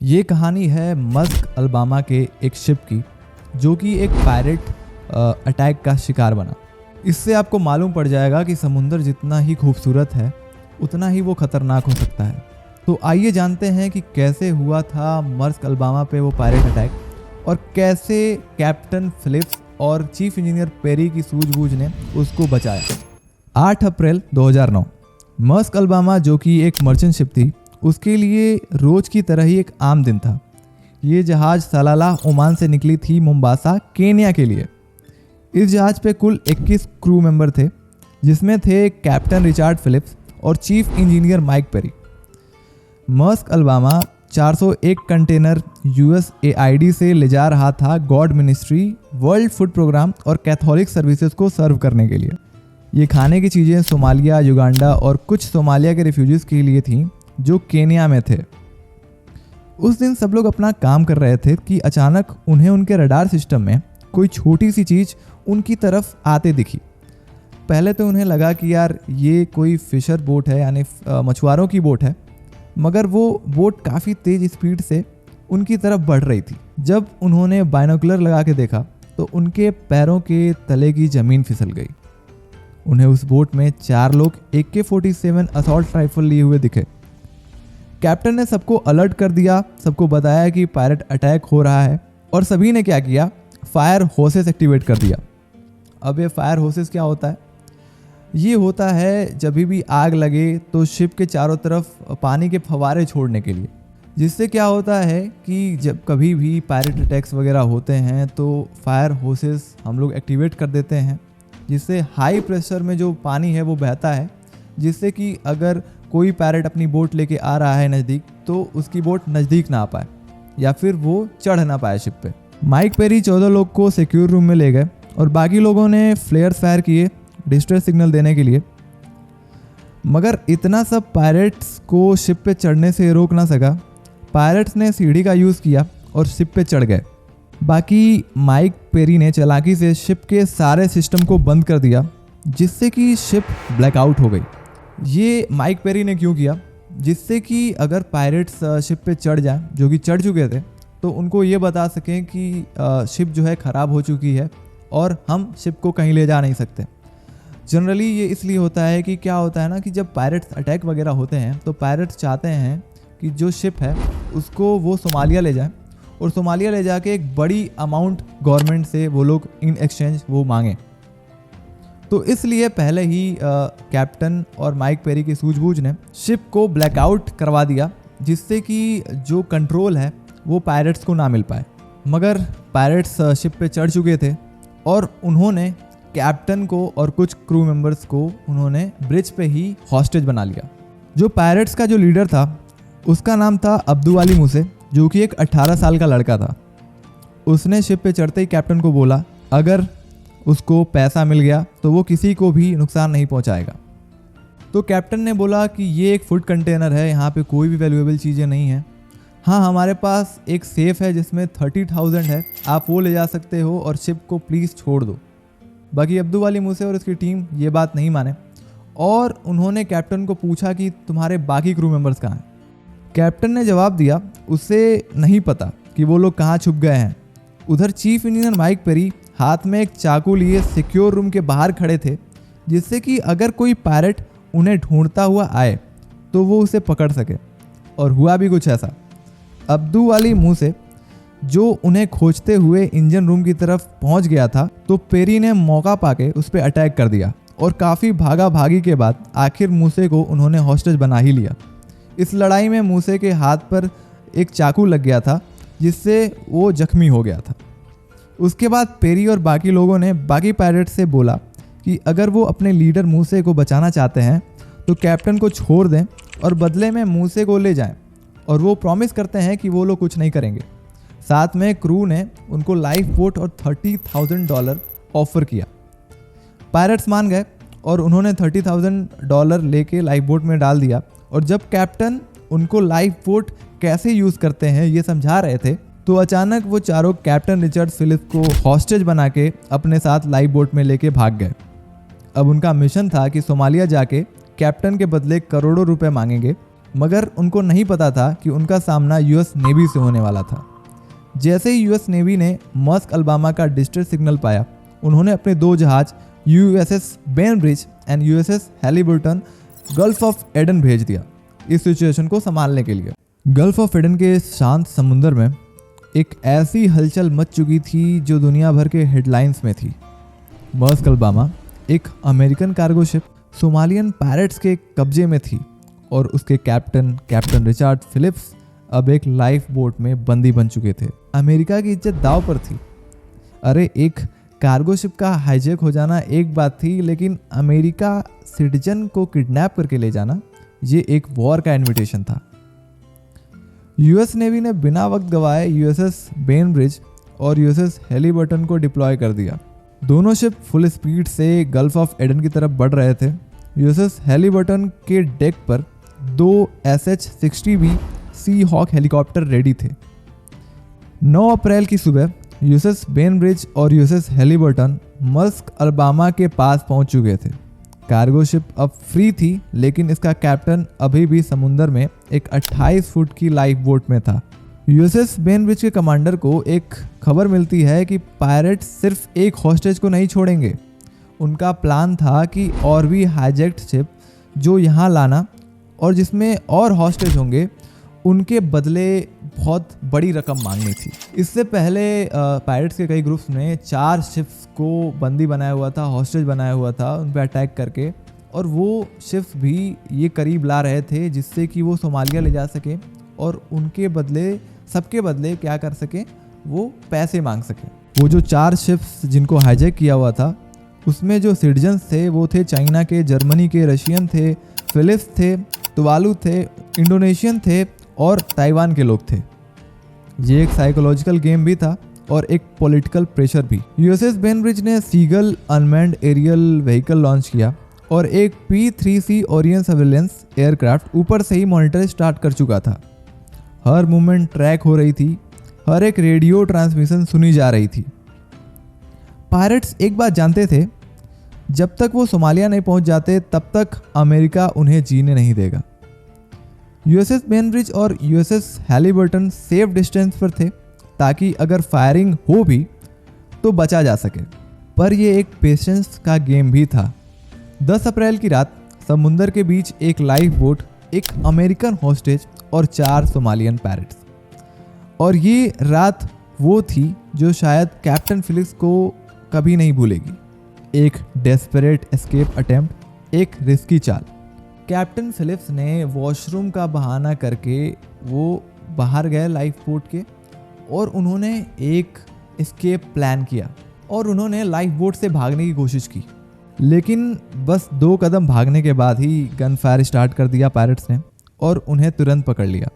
ये कहानी है मस्क अल्बामा के एक शिप की, जो कि एक पायरेट अटैक का शिकार बना। इससे आपको मालूम पड़ जाएगा कि समुंदर जितना ही खूबसूरत है उतना ही वो खतरनाक हो सकता है। तो आइए जानते हैं कि कैसे हुआ था मस्क अल्बामा पे वो पायरेट अटैक और कैसे कैप्टन फिलिप्स और चीफ इंजीनियर पेरी की सूझबूझ ने उसको बचाया। 8 अप्रैल 2009 मस्क अल्बामा, जो कि एक मर्चेंट शिप थी, उसके लिए रोज की तरह ही एक आम दिन था। ये जहाज़ सलालाह ओमान से निकली थी मोम्बासा केन्या के लिए। इस जहाज़ पे कुल 21 क्रू मेंबर थे, जिसमें थे कैप्टन रिचर्ड फिलिप्स और chief engineer Mike Perry. Maersk Alabama 401 container USAID से ले जा रहा था गॉड मिनिस्ट्री, वर्ल्ड फूड प्रोग्राम और कैथोलिक सर्विसेज को सर्व करने के लिए। ये खाने की चीज़ें सोमालिया, युगांडा और कुछ सोमालिया के रिफ्यूजीज के लिए थीं जो केन्या में थे। उस दिन सब लोग अपना काम कर रहे थे कि अचानक उन्हें उनके रडार सिस्टम में कोई छोटी सी चीज़ उनकी तरफ आते दिखी। पहले तो उन्हें लगा कि यार ये कोई फिशर बोट है, यानी मछुआरों की बोट है, मगर वो बोट काफ़ी तेज़ स्पीड से उनकी तरफ बढ़ रही थी। जब उन्होंने बाइनोकुलर लगा के देखा तो उनके पैरों के तले की ज़मीन फिसल गई। उन्हें उस बोट में 4 लोग AK-47 असॉल्ट राइफल लिए हुए दिखे। कैप्टन ने सबको अलर्ट कर दिया, सबको बताया कि पायरेट अटैक हो रहा है, और सभी ने क्या किया, फायर होसेस एक्टिवेट कर दिया। अब ये फायर होसेस क्या होता है? ये होता है जब भी आग लगे तो शिप के चारों तरफ पानी के फव्वारे छोड़ने के लिए। जिससे क्या होता है कि जब कभी भी पायरेट अटैक्स वगैरह होते हैं तो फायर होसेस हम लोग एक्टिवेट कर देते हैं, जिससे हाई प्रेशर में जो पानी है वो बहता है, जिससे कि अगर कोई पायरेट अपनी बोट लेके आ रहा है नज़दीक तो उसकी बोट नज़दीक ना आ पाए या फिर वो चढ़ ना पाए शिप पे। माइक पेरी 14 लोग को सिक्योर रूम में ले गए और बाकी लोगों ने फ्लेयर्स फायर किए डिस्ट्रेस सिग्नल देने के लिए। मगर इतना सब पायरेट्स को शिप पे चढ़ने से रोक ना सका। पायरेट्स ने सीढ़ी का यूज़ किया और शिप पे चढ़ गए। बाकी माइक पेरी ने चालाकी से शिप के सारे सिस्टम को बंद कर दिया, जिससे कि शिप ब्लैकआउट हो गई। ये माइक पेरी ने क्यों किया? जिससे कि अगर पायरेट्स शिप पे चढ़ जाएं, जो कि चढ़ चुके थे, तो उनको ये बता सकें कि शिप जो है ख़राब हो चुकी है और हम शिप को कहीं ले जा नहीं सकते। जनरली ये इसलिए होता है कि क्या होता है ना कि जब पायरेट्स अटैक वगैरह होते हैं तो पायरेट्स चाहते हैं कि जो शिप है उसको वो सोमालिया ले जाएं और सोमालिया ले जाके एक बड़ी अमाउंट गवर्नमेंट से वो लोग इन एक्सचेंज वो मांगें। तो इसलिए पहले ही कैप्टन और माइक पेरी की सूझबूझ ने शिप को ब्लैकआउट करवा दिया, जिससे कि जो कंट्रोल है वो पायरेट्स को ना मिल पाए। मगर पायरेट्स शिप पे चढ़ चुके थे और उन्होंने कैप्टन को और कुछ क्रू मेंबर्स को उन्होंने ब्रिज पे ही हॉस्टेज बना लिया। जो पायरेट्स का जो लीडर था उसका नाम था अब्दू अली मूसे, जो कि एक 18 साल का लड़का था। उसने शिप पे चढ़ते ही कैप्टन को बोला अगर उसको पैसा मिल गया तो वो किसी को भी नुकसान नहीं पहुंचाएगा। तो कैप्टन ने बोला कि ये एक फूड कंटेनर है, यहाँ पे कोई भी वैल्यूएबल चीज़ें नहीं हैं। हाँ, हमारे पास एक सेफ़ है जिसमें 30,000 है, आप वो ले जा सकते हो और शिप को प्लीज़ छोड़ दो। बाकी अब्दू वाली मूसे और उसकी टीम ये बात नहीं माने और उन्होंने कैप्टन को पूछा कि तुम्हारे बाकी क्रू मेंबर्स कहाँ हैं। कैप्टन ने जवाब दिया उसे नहीं पता कि वो लोग कहाँ छुप गए हैं। उधर चीफ इंजीनियर माइक पेरी हाथ में एक चाकू लिए सिक्योर रूम के बाहर खड़े थे, जिससे कि अगर कोई पायरेट उन्हें ढूंढता हुआ आए तो वो उसे पकड़ सके। और हुआ भी कुछ ऐसा। अब्दू वाली मूसे जो उन्हें खोजते हुए इंजन रूम की तरफ पहुंच गया था, तो पेरी ने मौका पाके उस पर अटैक कर दिया और काफ़ी भागा भागी के बाद आखिर मूसे को उन्होंने हॉस्टेज बना ही लिया। इस लड़ाई में मूसे के हाथ पर एक चाकू लग गया था, जिससे वो जख्मी हो गया था। उसके बाद पेरी और बाकी लोगों ने बाकी पायरेट से बोला कि अगर वो अपने लीडर मूसे को बचाना चाहते हैं तो कैप्टन को छोड़ दें और बदले में मूसे को ले जाएं, और वो प्रॉमिस करते हैं कि वो लोग कुछ नहीं करेंगे। साथ में क्रू ने उनको लाइफ बोट और $30,000 ऑफर किया। पायरेट्स मान गए और उन्होंने $30,000 लेके लाइफ बोट में डाल दिया। और जब कैप्टन उनको लाइफ बोट कैसे यूज़ करते हैं ये समझा रहे थे, तो अचानक वो चारों कैप्टन रिचर्ड फिलिप्स को हॉस्टेज बना के अपने साथ लाइफ बोट में लेके भाग गए। अब उनका मिशन था कि सोमालिया जाके कैप्टन के बदले करोड़ों रुपए मांगेंगे, मगर उनको नहीं पता था कि उनका सामना यूएस नेवी से होने वाला था। जैसे ही यूएस नेवी ने मस्क अल्बामा का डिस्ट्रेस सिग्नल पाया, उन्होंने अपने 2 जहाज USS Bainbridge and USS Halyburton Gulf of Aden भेज दिया इस सिचुएशन को संभालने के लिए। गल्फ ऑफ एडन के शांत समुंदर में एक ऐसी हलचल मच चुकी थी जो दुनिया भर के हेडलाइंस में थी। मस्क अल्बामा, एक American cargo ship, Somalian pirates के कब्जे में थी और उसके कैप्टन रिचर्ड फिलिप्स अब एक लाइफ बोट में बंदी बन चुके थे। अमेरिका की इज्जत दांव पर थी। अरे, एक कार्गो शिप का हाईजैक हो जाना एक बात थी, लेकिन अमेरिका सिटीजन को किडनैप करके ले जाना, ये एक वॉर का इन्विटेशन था। यूएस नेवी ने बिना वक्त गवाए यूएसएस बेनब्रिज और यूएसएस हैलिबर्टन को डिप्लॉय कर दिया। दोनों शिप फुल स्पीड से गल्फ ऑफ एडन की तरफ बढ़ रहे थे। यूएसएस हैलिबर्टन के डेक पर 2 SH-60B सी हॉक हेलीकॉप्टर रेडी थे। 9 अप्रैल की सुबह यूएसएस बेनब्रिज और यूएसएस हैलिबर्टन मस्क अल्बामा के पास पहुंच चुके थे। कार्गो शिप अब फ्री थी, लेकिन इसका कैप्टन अभी भी समुंदर में एक 28 फुट की लाइफ बोट में था। यूएसएस बेनब्रिज के कमांडर को एक खबर मिलती है कि पायरेट्स सिर्फ एक हॉस्टेज को नहीं छोड़ेंगे। उनका प्लान था कि और भी हाईजैक्ड शिप जो यहाँ लाना और जिसमें और हॉस्टेज होंगे, उनके बदले बहुत बड़ी रकम मांगनी थी। इससे पहले पायरेट्स के कई ग्रुप्स ने 4 शिप्स को बंदी बनाया हुआ था, हॉस्टेज बनाया हुआ था उन पर अटैक करके, और वो शिप्स भी ये करीब ला रहे थे जिससे कि वो सोमालिया ले जा सके और उनके बदले, सबके बदले क्या कर सके, वो पैसे मांग सके। वो जो 4 शिप्स जिनको हाईजैक किया हुआ था, उसमें जो सिटीजन्स थे वो थे चाइना के, जर्मनी के, रशियन थे, फिलिप्स थे, तुवालू थे, इंडोनेशियन थे और ताइवान के लोग थे। ये एक साइकोलॉजिकल गेम भी था और एक पॉलिटिकल प्रेशर भी। यूएसएस बेनब्रिज ने Seagull unmanned aerial vehicle launch किया और एक P-3C ओरियन सर्वेलेंस एयरक्राफ्ट ऊपर से ही मॉनिटर स्टार्ट कर चुका था। हर मूवमेंट ट्रैक हो रही थी, हर एक रेडियो ट्रांसमिशन सुनी जा रही थी। पायरेट्स एक बात जानते थे, जब तक वो सोमालिया नहीं पहुंच जाते तब तक अमेरिका उन्हें जीने नहीं देगा। यूएसएस बेनब्रिज और यूएसएस हैलिबर्टन सेफ डिस्टेंस पर थे ताकि अगर फायरिंग हो भी तो बचा जा सके, पर यह एक पेशेंस का गेम भी था। 10 अप्रैल की रात समुंदर के बीच एक लाइफ बोट, एक अमेरिकन हॉस्टेज और 4 सोमालियन पायरेट्स। और ये रात वो थी जो शायद कैप्टन फिलिप्स को कभी नहीं भूलेगी। एक डेस्परेट एस्केप अटेम्प्ट, एक रिस्की चाल। कैप्टन फिलिप्स ने वॉशरूम का बहाना करके वो बाहर गए लाइफ बोट के और उन्होंने एक एस्केप प्लान किया और उन्होंने लाइफ बोट से भागने की कोशिश की, लेकिन बस 2 कदम भागने के बाद ही गन फायर स्टार्ट कर दिया पायरेट्स ने और उन्हें तुरंत पकड़ लिया।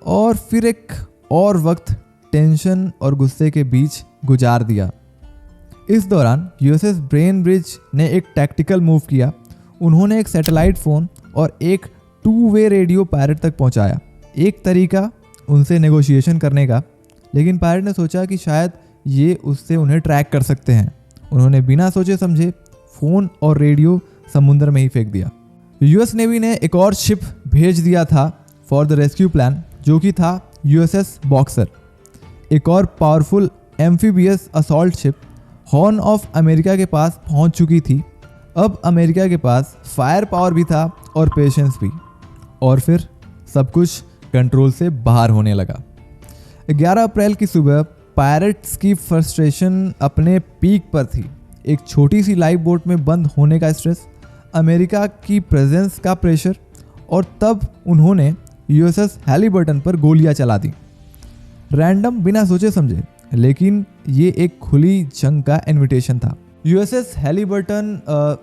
और फिर एक और वक्त टेंशन और गुस्से के बीच गुजार दिया। इस दौरान यूएसएस बेनब्रिज ने एक टैक्टिकल मूव किया। उन्होंने एक सैटेलाइट फ़ोन और एक 2-वे रेडियो पायरेट तक पहुंचाया। एक तरीका उनसे नेगोशिएशन करने का, लेकिन पायरेट ने सोचा कि शायद ये उससे उन्हें ट्रैक कर सकते हैं। उन्होंने बिना सोचे समझे फ़ोन और रेडियो समुद्र में ही फेंक दिया। यूएस नेवी ने एक और शिप भेज दिया था फॉर द रेस्क्यू प्लान, जो कि था यूएसएस बॉक्सर, एक और powerful amphibious assault ship horn of America के पास पहुंच चुकी थी। अब अमेरिका के पास फायर पावर भी था और पेशेंस भी, और फिर सब कुछ कंट्रोल से बाहर होने लगा। 11 अप्रैल की सुबह पायरेट्स की फ्रस्ट्रेशन अपने पीक पर थी। एक छोटी सी लाइफ बोट में बंद होने का स्ट्रेस, अमेरिका की प्रेजेंस का प्रेशर, और तब उन्होंने यूएसएस हैलिबर्टन पर गोलियां चला दी। रैंडम, बिना सोचे समझे, लेकिन ये एक खुली जंग का इन्विटेशन था। यूएसएस हैलिबर्टन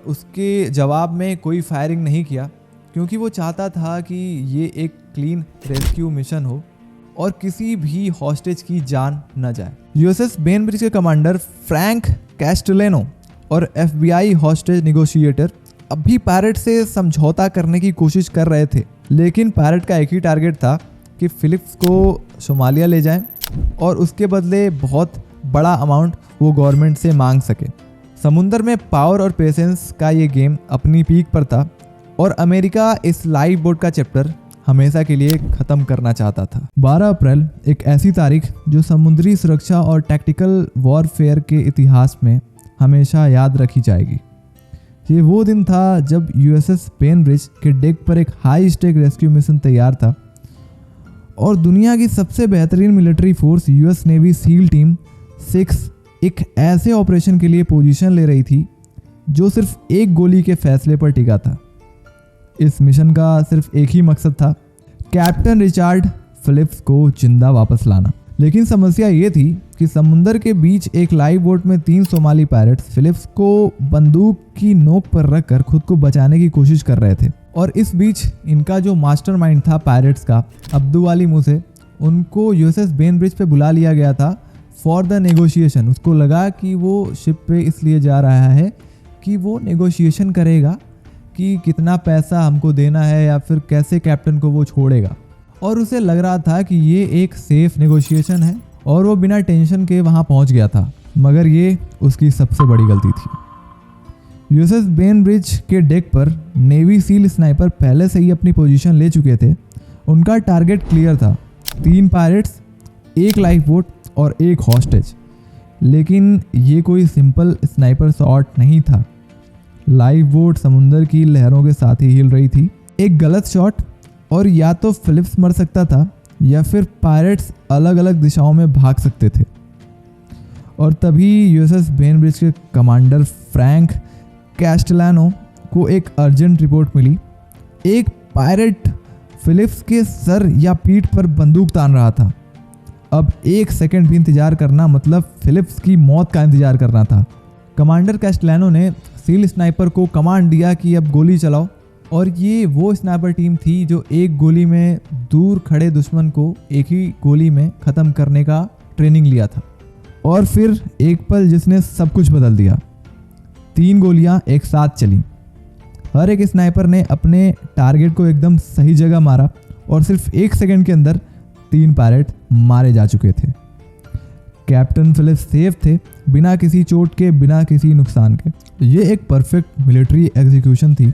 उसके जवाब में कोई फायरिंग नहीं किया क्योंकि वो चाहता था कि ये एक क्लीन रेस्क्यू मिशन हो और किसी भी हॉस्टेज की जान न जाए। यूएसएस बेनब्रिज के कमांडर फ्रैंक कैस्टेलेनो और एफबीआई हॉस्टेज निगोशिएटर अब भी पायरेट से समझौता करने की कोशिश कर रहे थे, लेकिन पायरेट का एक ही टारगेट था कि फिलिप्स को सोमालिया ले जाएं और उसके बदले बहुत बड़ा अमाउंट वो गवर्नमेंट से मांग सके। समुंदर में पावर और पेशेंस का ये गेम अपनी पीक पर था और अमेरिका इस लाइफ बोट का चैप्टर हमेशा के लिए ख़त्म करना चाहता था। 12 अप्रैल एक ऐसी तारीख जो समुद्री सुरक्षा और टैक्टिकल वॉरफेयर के इतिहास में हमेशा याद रखी जाएगी। ये वो दिन था जब यूएसएस बेनब्रिज के डेक पर एक हाई स्टेक रेस्क्यू मिशन तैयार था और दुनिया की सबसे बेहतरीन military force US navy seal team 6 एक ऐसे ऑपरेशन के लिए पोजीशन ले रही थी जो सिर्फ एक गोली के फैसले पर टिका था। इस मिशन का सिर्फ एक ही मकसद था, कैप्टन रिचर्ड फिलिप्स को जिंदा वापस लाना। लेकिन समस्या ये थी कि समुंदर के बीच एक लाइव बोट में 3 सोमाली पायरेट्स फिलिप्स को बंदूक की नोक पर रखकर खुद को बचाने की कोशिश कर रहे थे। और इस बीच इनका जो मास्टरमाइंड था पायरेट्स का, अब्दू अली मूसे, उनको यूएसएस बेनब्रिज पे बुला लिया गया था फॉर द नेगोशिएशन। उसको लगा कि वो शिप पे इसलिए जा रहा है कि वो नेगोशिएशन करेगा कि कितना पैसा हमको देना है या फिर कैसे कैप्टन को वो छोड़ेगा। और उसे लग रहा था कि ये एक सेफ नेगोशिएशन है और वो बिना टेंशन के वहाँ पहुँच गया था। मगर ये उसकी सबसे बड़ी गलती थी। यूएसएस बेनब्रिज के डेक पर नेवी सील स्नाइपर पहले से ही अपनी पोजीशन ले चुके थे। उनका टारगेट क्लियर था, 3 पायरेट्स, 1 लाइफ बोट और 1 हॉस्टेज। लेकिन ये कोई सिंपल स्नाइपर शॉट नहीं था। लाइफ बोट समुंदर की लहरों के साथ ही हिल रही थी। एक गलत शॉट और या तो फिलिप्स मर सकता था या फिर पायरेट्स अलग अलग दिशाओं में भाग सकते थे। और तभी यूएसएस बेनब्रिज के कमांडर फ्रैंक कैस्टेलानो को एक अर्जेंट रिपोर्ट मिली। एक पायरेट फिलिप्स के सर या पीठ पर बंदूक तान रहा था। अब 1 सेकंड भी इंतजार करना मतलब फिलिप्स की मौत का इंतजार करना था। कमांडर कैस्टेलानो ने सील स्नाइपर को कमांड दिया कि अब गोली चलाओ। और ये वो स्नाइपर टीम थी जो एक गोली में दूर खड़े दुश्मन को एक ही गोली में ख़त्म करने का ट्रेनिंग लिया था। और फिर एक पल जिसने सब कुछ बदल दिया। 3 गोलियां एक साथ चली। हर एक स्नाइपर ने अपने टारगेट को एकदम सही जगह मारा और सिर्फ 1 सेकंड के अंदर 3 पायरेट मारे जा चुके थे। कैप्टन फिलिप्स सेफ थे, बिना किसी चोट के, बिना किसी नुकसान के। ये एक परफेक्ट मिलिट्री एग्जीक्यूशन थी,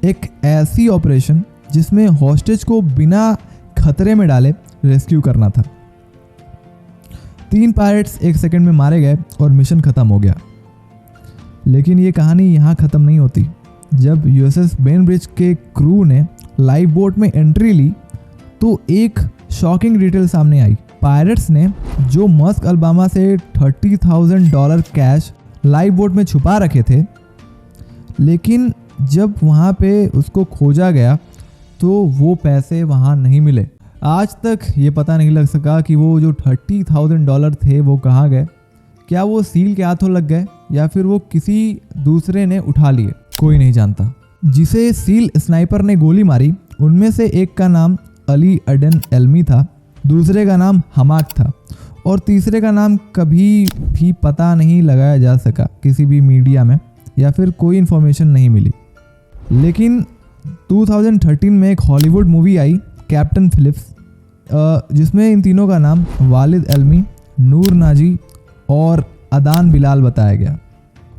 एक ऐसी ऑपरेशन जिसमें हॉस्टेज को बिना खतरे में डाले रेस्क्यू करना था। 3 पायरेट्स 1 सेकंड में मारे गए और मिशन खत्म हो गया। लेकिन ये कहानी यहाँ ख़त्म नहीं होती। जब यूएसएस बेनब्रिज के क्रू ने लाइफ बोट में एंट्री ली तो एक शॉकिंग डिटेल सामने आई। पायरेट्स ने जो मस्क अलबामा से $30,000 कैश लाइफ बोट में छुपा रखे थे, लेकिन जब वहाँ पे उसको खोजा गया तो वो पैसे वहाँ नहीं मिले। आज तक ये पता नहीं लग सका कि वो जो $30,000 थे वो कहाँ गए। क्या वो सील के हाथों लग गए या फिर वो किसी दूसरे ने उठा लिए, कोई नहीं जानता। जिसे सील स्नाइपर ने गोली मारी उनमें से एक का नाम अली अडन एल्मी था, दूसरे का नाम हमाक था और तीसरे का नाम कभी भी पता नहीं लगाया जा सका किसी भी मीडिया में, या फिर कोई इन्फॉर्मेशन नहीं मिली। लेकिन 2013 में एक हॉलीवुड मूवी आई कैप्टन फिलिप्स, जिसमें इन तीनों का नाम वालिद एल्मी, नूर नाजी और अदान बिलाल बताया गया।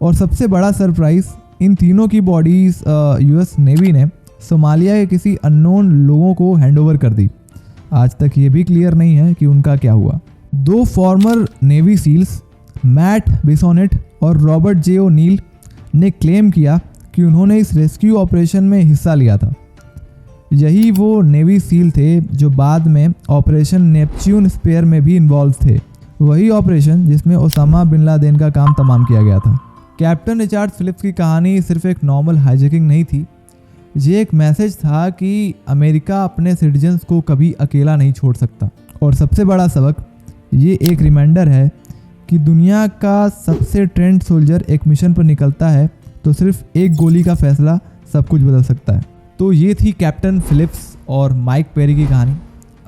और सबसे बड़ा सरप्राइज़, इन तीनों की बॉडीज़ यूएस नेवी ने सोमालिया के किसी अननोन लोगों को हैंडओवर कर दी। आज तक ये भी क्लियर नहीं है कि उनका क्या हुआ। 2 फॉर्मर नेवी सील्स मैट बिसोनेट और रॉबर्ट जे ओनील ने क्लेम किया कि उन्होंने इस रेस्क्यू ऑपरेशन में हिस्सा लिया था। यही वो नेवी सील थे जो बाद में ऑपरेशन नेपच्यून स्पेयर में भी इन्वॉल्व थे। वही ऑपरेशन जिसमें ओसामा बिन लादेन का काम तमाम किया गया था। कैप्टन रिचर्ड फिलिप्स की कहानी सिर्फ एक नॉर्मल हाईजैकिंग नहीं थी, ये एक मैसेज था कि अमेरिका अपने सिटीजन्स को कभी अकेला नहीं छोड़ सकता। और सबसे बड़ा सबक, ये एक रिमाइंडर है कि दुनिया का सबसे ट्रेंड सोल्जर एक मिशन पर निकलता है तो सिर्फ एक गोली का फैसला सब कुछ बदल सकता है। तो ये थी कैप्टन फिलिप्स और माइक पेरी की कहानी।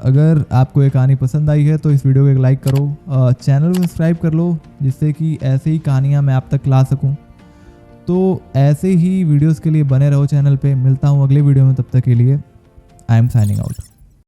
अगर आपको ये कहानी पसंद आई है तो इस वीडियो को एक लाइक करो, चैनल को सब्सक्राइब कर लो, जिससे कि ऐसे ही कहानियाँ मैं आप तक ला सकूँ। तो ऐसे ही वीडियोस के लिए बने रहो चैनल पे। मिलता हूँ अगले वीडियो में, तब तक के लिए आई एम साइनिंग आउट।